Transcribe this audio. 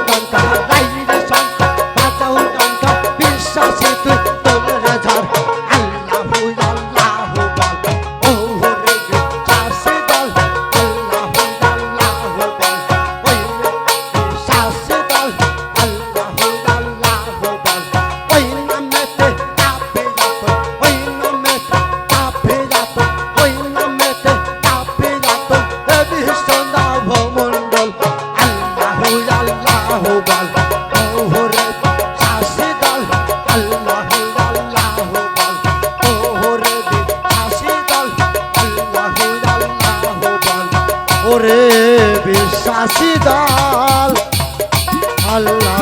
ডঙ্কা রাইরে শঙ্কা বাজাও ডঙ্কা বিশ্বাসী তুই তোমরা ঝড় আল্লাহু আল্লাহু বল ওরে বিশ্বাসী দল আল্লাহু আল্লাহু বল ওই বিশ্বাসী দল আল্লাহু আল্লাহু বল ওই নামেতে কাঁপে যাত ওই নামেতে কাঁপে যাত ওই নামেতে কাঁপে যাত দেবী সদা ভমণ্ডল আল্লাহু আল্লাহু বল ওরে বিশ্বাসী দল আল্লাহু আল্লাহু বল ওরে বিশ্বাসী দল আল্লাহু আল্লাহু বল ওরে বিশ্বাসী দল আল্লাহ